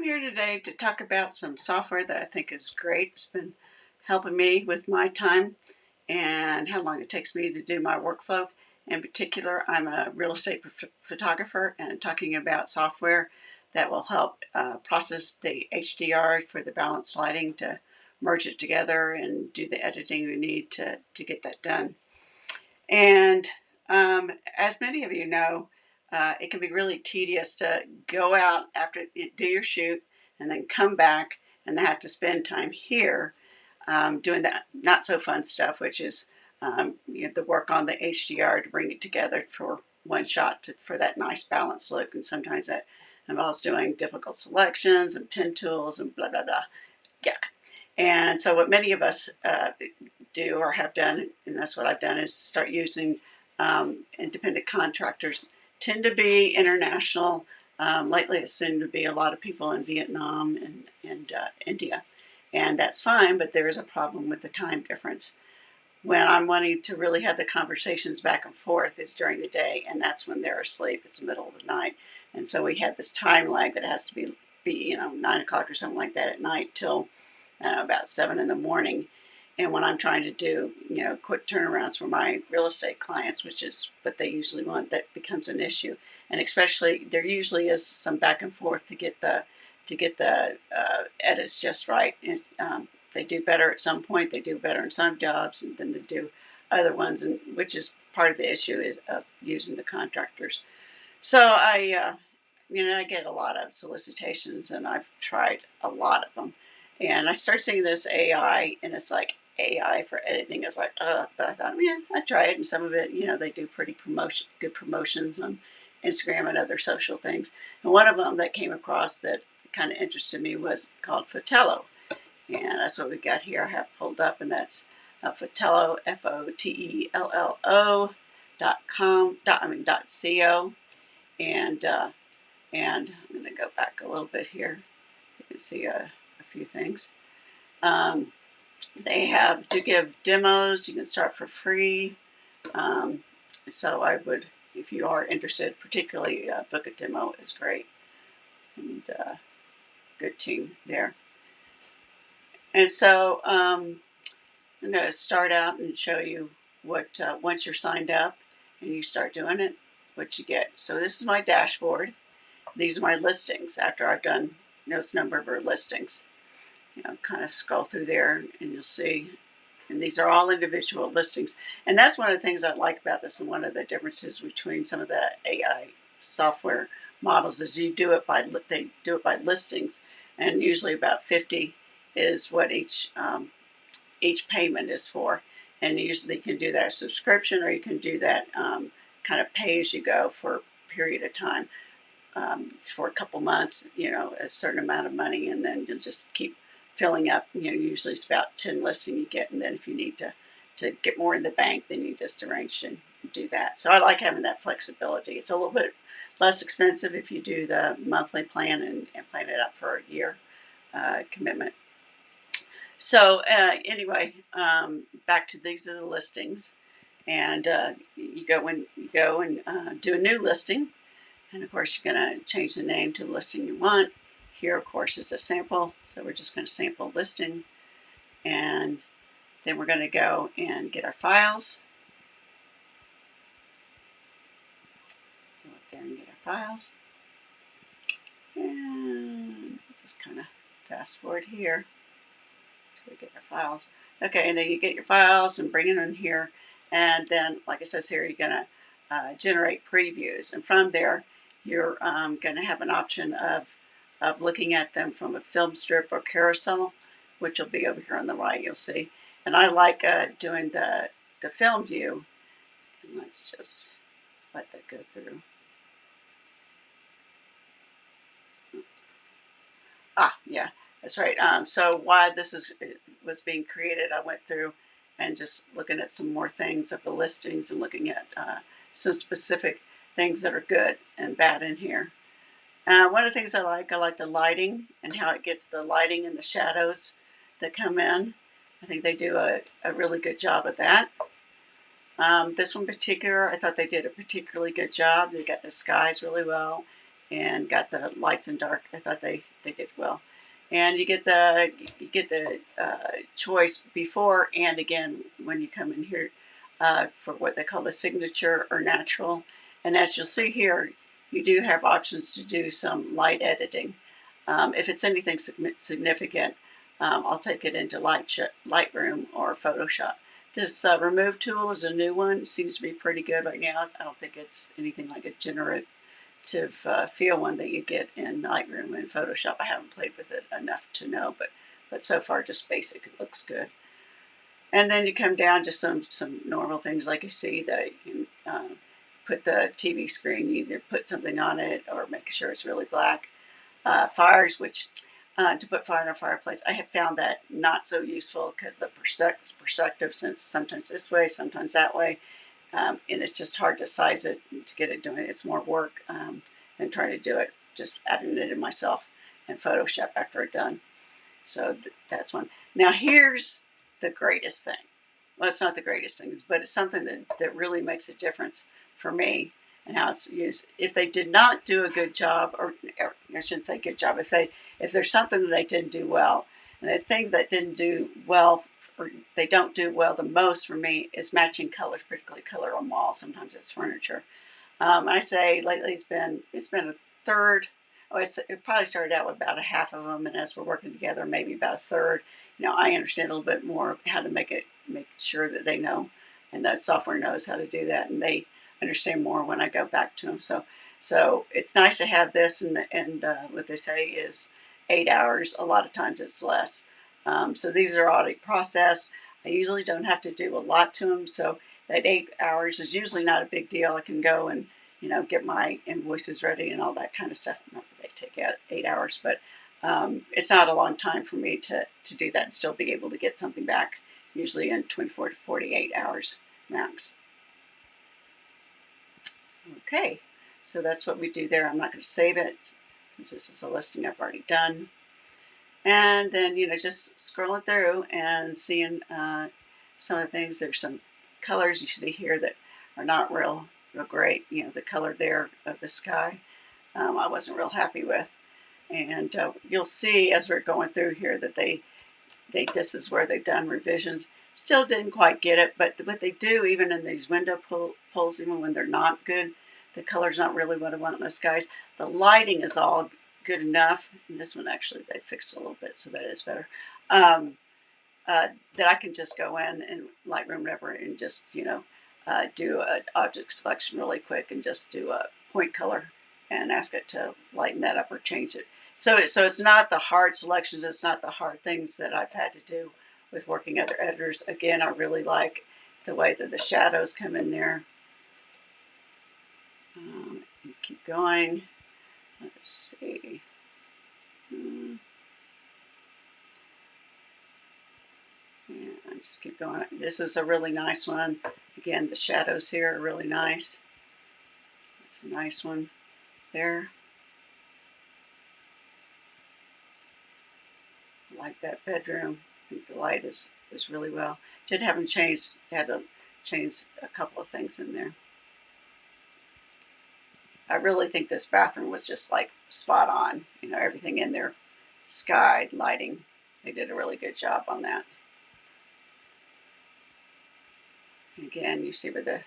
I'm here today to talk about some software that I think is great. It's been helping me with my time and how long it takes me to do my workflow. In particular, I'm a real estate photographer and talking about software that will help process the HDR for the balanced lighting to merge it together and do the editing we need to get that done. And as many of you know, it can be really tedious to go out after you do your shoot and then come back and have to spend time here doing that not so fun stuff, which is the work on the HDR to bring it together for one shot for that nice balanced look. And sometimes that involves doing difficult selections and pen tools and blah, blah, blah. Yuck. And so what many of us do or have done, and that's what I've done, is start using independent contractors. Tend to be international. Lately, it's soon to be a lot of people in Vietnam and India, and that's fine. But there is a problem with the time difference. When I'm wanting to really have the conversations back and forth is during the day, and that's when they're asleep. It's the middle of the night, and so we have this time lag that has to be 9 o'clock or something like that at night till about 7 in the morning. And when I'm trying to do, quick turnarounds for my real estate clients, which is what they usually want, that becomes an issue. And especially, there usually is some back and forth to get the edits just right. And, they do better at some point. They do better in some jobs than they do other ones, and which is part of the issue is of using the contractors. So I get a lot of solicitations, and I've tried a lot of them. And I start seeing this AI, and it's like AI for editing. It's like, but I thought, yeah, I'd try it. And some of it, they do pretty good promotions on Instagram and other social things. And one of them that came across that kind of interested me was called Fotello. And that's what we got here. I have pulled up, and that's Fotello, FOTELLO.com, .co. And I'm going to go back a little bit here. You can see a few things. They do give demos. You can start for free. So I would, if you are interested, particularly book a demo is great. And good team there. And so I'm going to start out and show you what, once you're signed up and you start doing it, what you get. So this is my dashboard. These are my listings after I've done those number of listings. Kind of scroll through there and you'll see. And these are all individual listings. And that's one of the things I like about this, and one of the differences between some of the AI software models is they do it by listings, and usually about 50 is what each payment is for. And usually you can do that as subscription, or you can do that kind of pay as you go for a period of time. For a couple months, a certain amount of money, and then you'll just keep filling up. Usually it's about 10 listings you get, and then if you need to get more in the bank, then you just arrange and do that. So I like having that flexibility. It's a little bit less expensive if you do the monthly plan and plan it out for a year commitment. So anyway, back to these are the listings, and you go and do a new listing. And of course, you're going to change the name to the listing you want. Here, of course, is a sample. So we're just going to sample listing. And then we're going to go and get our files. Go up there and get our files. And just kind of fast forward here to get our files. Okay, and then you get your files and bring it in here. And then, like it says here, you're going to generate previews. And from there, you're going to have an option of looking at them from a film strip or carousel, which will be over here on the right, you'll see. And I like doing the film view. And let's just let that go through. Yeah, that's right. So while this was being created, I went through and just looking at some more things of the listings and looking at some specific things that are good and bad in here. One of the things I like the lighting and how it gets the lighting and the shadows that come in. I think they do a really good job of that. This one in particular, I thought they did a particularly good job. They got the skies really well, and got the lights and dark. I thought they did well. And you get the choice before and again when you come in here for what they call the signature or natural. And as you'll see here, you do have options to do some light editing. If it's anything significant, I'll take it into Lightroom or Photoshop. This remove tool is a new one. It seems to be pretty good right now. I don't think it's anything like a generative feel one that you get in Lightroom and Photoshop. I haven't played with it enough to know, but so far just basic. It looks good. And then you come down to some normal things like you see that you can put the TV screen, you either put something on it or make sure it's really black. Fires, which to put fire in a fireplace, I have found that not so useful because the perspective, since sometimes this way, sometimes that way, and it's just hard to size it to get it doing. It's more work than trying to do it. Just adding it in myself and Photoshop after it's done. So that's one. Now here's the greatest thing. Well, it's not the greatest thing, but it's something that really makes a difference for me and how it's used. If they did not do a good job, or I shouldn't say good job, if there's something that they didn't do well, and the thing that didn't do well, or they don't do well the most for me, is matching colors, particularly color on walls. Sometimes it's furniture. I say lately it's been a third. Oh, it probably started out with about a half of them, and as we're working together, maybe about a third. I understand a little bit more how to make sure that they know, and that software knows how to do that, and they understand more when I go back to them. So it's nice to have this, and what they say is 8 hours. A lot of times it's less. So these are already processed. I usually don't have to do a lot to them, so that 8 hours is usually not a big deal. I can go and get my invoices ready and all that kind of stuff. Not that they take out 8 hours, but it's not a long time for me to do that and still be able to get something back, usually in 24 to 48 hours max. Okay, so that's what we do there. I'm not going to save it since this is a listing I've already done. And then, just scrolling through and seeing some of the things. There's some colors you see here that are not real great. The color there of the sky, I wasn't real happy with. And you'll see as we're going through here that this is where they've done revisions. Still didn't quite get it, but what they do, even in these window pulls, even when they're not good, the color's not really what I want in the skies. The lighting is all good enough. And this one actually they fixed a little bit, so that is better. That I can just go in and Lightroom whatever and just do an object selection really quick and just do a point color and ask it to lighten that up or change it. So it's not the hard selections. It's not the hard things that I've had to do with working other editors. Again, I really like the way that the shadows come in there. Keep going. Let's see. Yeah, I just keep going. This is a really nice one. Again, the shadows here are really nice. It's a nice one there. I like that bedroom. I think the light is really well. Had to change a couple of things in there. I really think this bathroom was just like spot on. Everything in there, sky, lighting. They did a really good job on that. And again, you see with the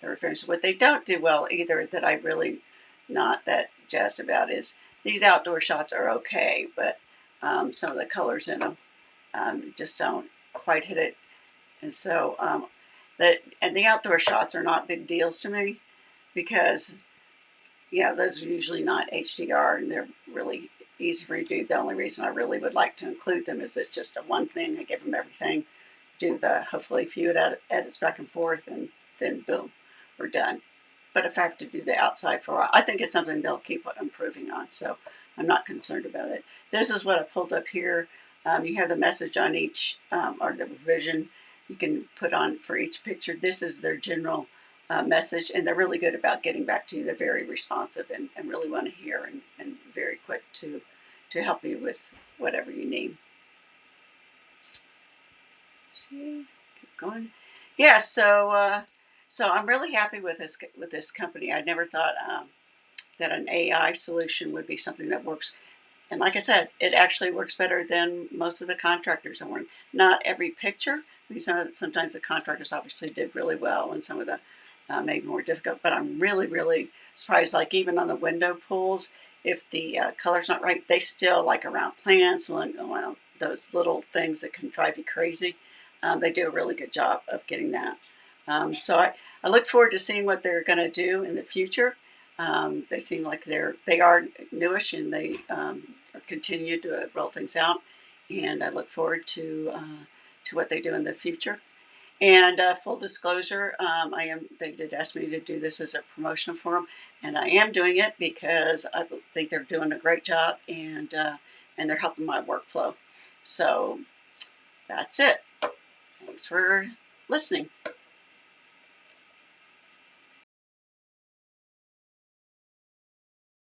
reference. What they don't do well either, that I really not that jazzed about, is these outdoor shots are okay, but some of the colors in them just don't quite hit it. And so the outdoor shots are not big deals to me because those are usually not HDR and they're really easy to redo. The only reason I really would like to include them is it's just a one thing. I give them everything, hopefully a few edits back and forth, and then boom, we're done. But if I have to do the outside for a while, I think it's something they'll keep improving on, so I'm not concerned about it. This is what I pulled up here. You have the message on each, or the revision you can put on for each picture. This is their general message, and they're really good about getting back to you. They're very responsive and really want to hear and very quick to help you with whatever you need. See, keep going. Yeah, so I'm really happy with this company. I never thought that an AI solution would be something that works. And like I said, it actually works better than most of the contractors are. Not every picture. I mean, sometimes the contractors obviously did really well, and some of the maybe more difficult. But I'm really, really surprised. Like even on the window pulls, if the color's not right, they still like around plants, well, those little things that can drive you crazy. They do a really good job of getting that. So I look forward to seeing what they're going to do in the future. They seem like they are newish, and they continue to roll things out. And I look forward to what they do in the future. And full disclosure, they did ask me to do this as a promotion for them, and I am doing it because I think they're doing a great job, and they're helping my workflow. So that's it. Thanks for listening.